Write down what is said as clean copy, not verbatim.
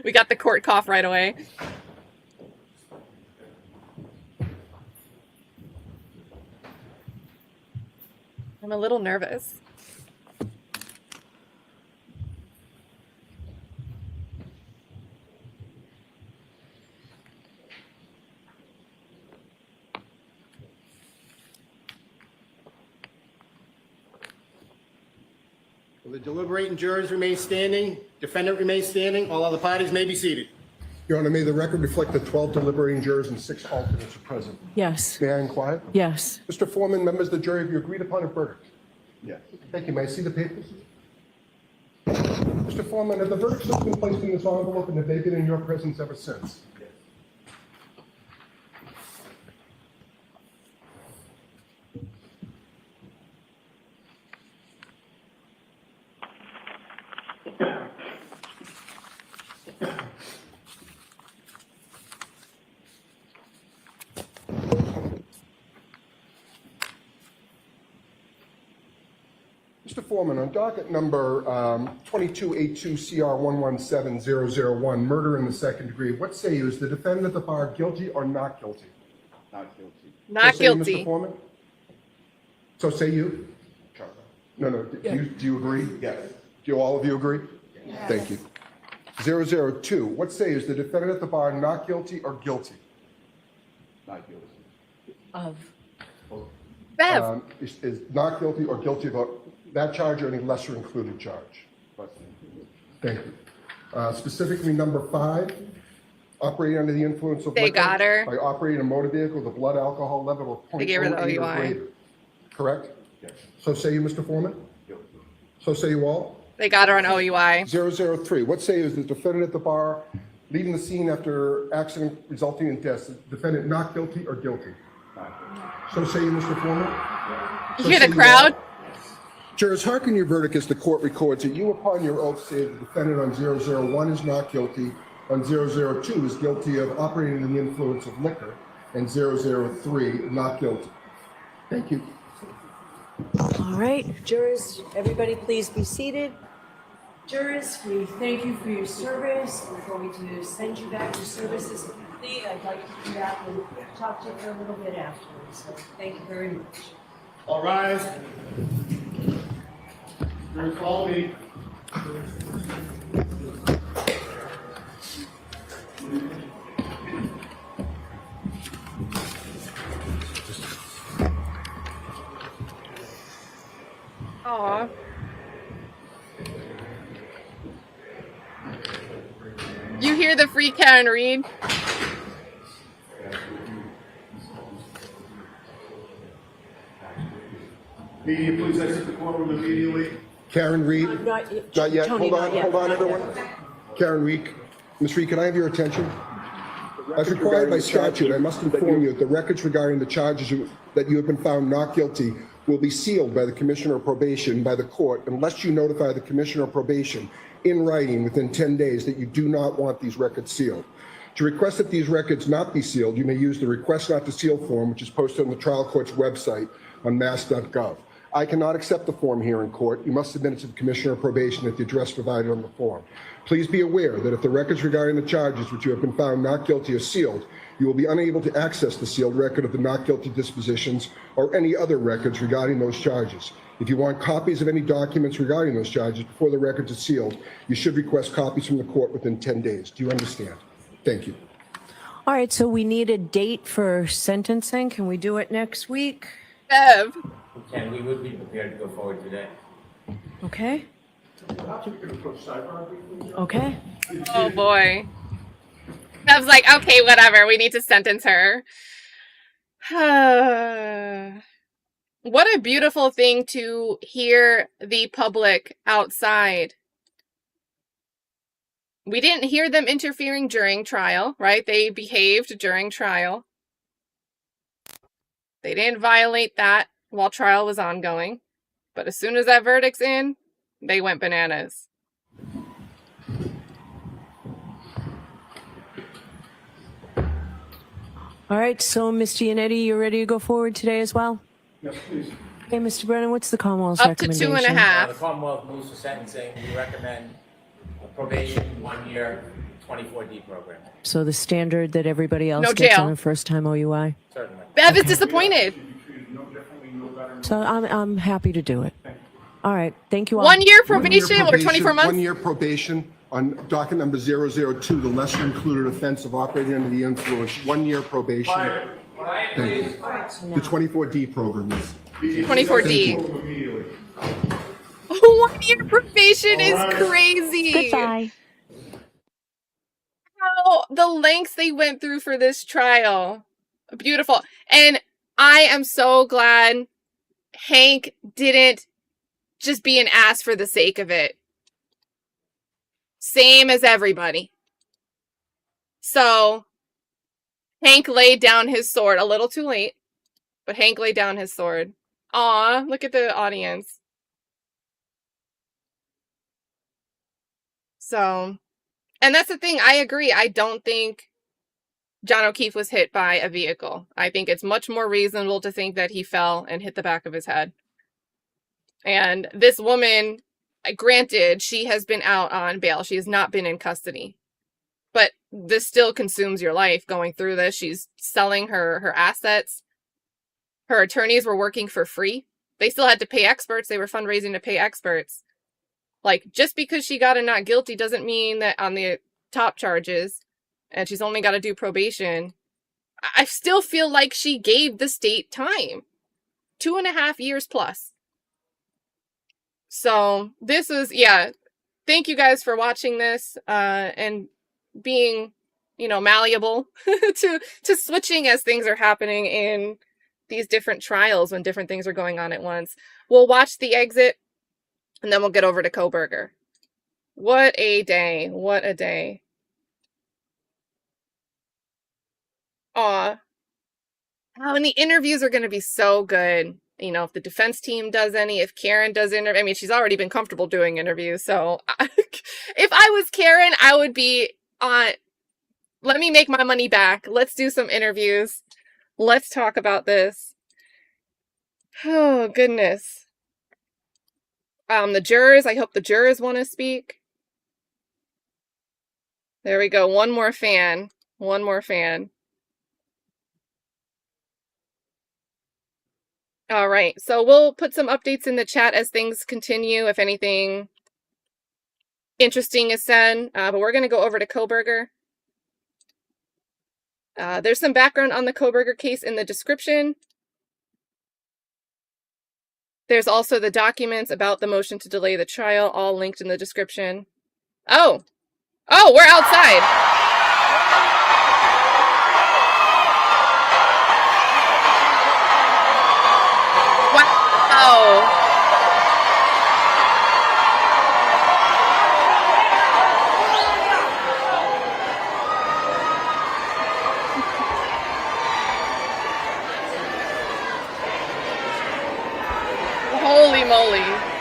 We got the court cough right away. I'm a little nervous. Will the deliberating jurors remain standing? Defendant remains standing. All other parties may be seated. Your Honor, may the record reflect that 12 deliberating jurors and 6 alternates are present. Yes. May I inquire? Yes. Mr. Foreman, members of the jury, have you agreed upon a verdict? Yes. Thank you. May I see the papers? Mr. Foreman, have the verdicts been placed in this envelope and have they been in your presence ever since? Yes. Mr. Foreman, on docket number 2282CR117001, murder in the second degree, what say you? Is the defendant at the bar guilty or not guilty? Not guilty. Not So say you, guilty. Mr. Foreman? So say you? No. Do you agree? Yes. Do all of you agree? Yes. Thank you. 002, what say you? Is the defendant at the bar not guilty or guilty? Not guilty. Of. Bev. Is not guilty or guilty about that charge or any lesser included charge? Thank you. Specifically, number 5, operating under the influence of They liquor got her. by operating a motor vehicle with a blood alcohol level of 0.08 They gave her the or OUI. greater. Correct? Yes. So say you, Mr. Foreman? Guilty. So say you all? They got her on OUI. 003, what say you? Is the defendant at the bar leaving the scene after accident resulting in death? Is the defendant not guilty or guilty? Not guilty. So say you, Mr. Foreman? You So hear say the you crowd? all? Jurors, hearken your verdict as the court records it. You, upon your oath, say the defendant on 001 is not guilty, on 002 is guilty of operating under the influence of liquor, and 003 not guilty. Thank you. All right, jurors, everybody please be seated. Jurors, we thank you for your service. We're going to send you back. Your service is complete. I'd like to come back and talk to you for a little bit afterwards. So thank you very much. All rise. Jurors, follow me. Aw. You hear the free Karen Reed? Media, please exit the courtroom immediately. Karen Reed? Not Not yet. Tony, Hold not on, yet. hold on, everyone. Karen Reed. Ms. Reed, can I have your attention? As required by statute, I must inform you that the records regarding the charges that you have been found not guilty will be sealed by the Commissioner of Probation by the court unless you notify the Commissioner of Probation in writing within 10 days that you do not want these records sealed. To request that these records not be sealed, you may use the Request Not to Seal form, which is posted on the trial court's website on mass.gov. I cannot accept the form here in court. You must submit it to the Commissioner of Probation at the address provided on the form. Please be aware that if the records regarding the charges which you have been found not guilty are sealed, you will be unable to access the sealed record of the not guilty dispositions or any other records regarding those charges. If you want copies of any documents regarding those charges before the records are sealed, you should request copies from the court within 10 days. Do you understand? Thank you. All right, so we need a date for sentencing. Can we do it next week? Bev. We would be prepared to go forward today. Okay. Okay. Oh boy. Bev's like, okay, whatever. We need to sentence her. What a beautiful thing to hear the public outside. We didn't hear them interfering during trial, right? They behaved during trial. They didn't violate that while trial was ongoing. But as soon as that verdict's in, they went bananas. All right, so Ms. Giannetti, you ready to go forward today as well? Yes, please. Okay, Mr. Brennan, what's the Commonwealth's Up to recommendation? 2.5. The Commonwealth moves for sentencing. We recommend probation 1 year, 24D program, So the standard that everybody else No gets jail. on a first-time OUI? certainly. Bev is disappointed. So I'm happy to do it. All right, thank you all. 1 year 1 year probation or 24 months? 1 year probation on docket number 002, the lesser included offense of operating under the influence. 1 year probation. Thank you. The 24D program is. 24D. Thank you. 1 year probation is crazy. Goodbye. How the lengths they went through for this trial. Beautiful. And I am so glad Hank didn't just be an ass for the sake of it. Same as everybody. So Hank laid down his sword a little too late, but Hank laid down his sword. Aw, look at the audience. So, and that's the thing. I agree. I don't think John O'Keefe was hit by a vehicle. I think it's much more reasonable to think that he fell and hit the back of his head. And this woman, granted, she has been out on bail. She has not been in custody. But this still consumes your life going through this. She's selling her assets. Her attorneys were working for free. They still had to pay experts. They were fundraising to pay experts. Like, just because she got a not guilty doesn't mean that on the top charges, and she's only got to do probation, I still feel like she gave the state time. 2.5 years plus. So this is, yeah, thank you guys for watching this and being, you know, malleable to switching as things are happening in these different trials when different things are going on at once. We'll watch the exit and then we'll get over to Kohberger. What a day. What a day. Aw. Oh, and the interviews are going to be so good. You know, if the defense team does any, if Karen does interview, I mean, she's already been comfortable doing interviews. So if I was Karen, I would be on, let me make my money back. Let's do some interviews. Let's talk about this. Oh, goodness. The jurors, I hope the jurors want to speak. There we go. One more fan. One more fan. All right, so we'll put some updates in the chat as things continue, if anything interesting is said, but we're going to go over to Kohberger. There's some background on the Kohberger case in the description. There's also the documents about the motion to delay the trial, all linked in the description. Oh, we're outside. Wow. Holy moly.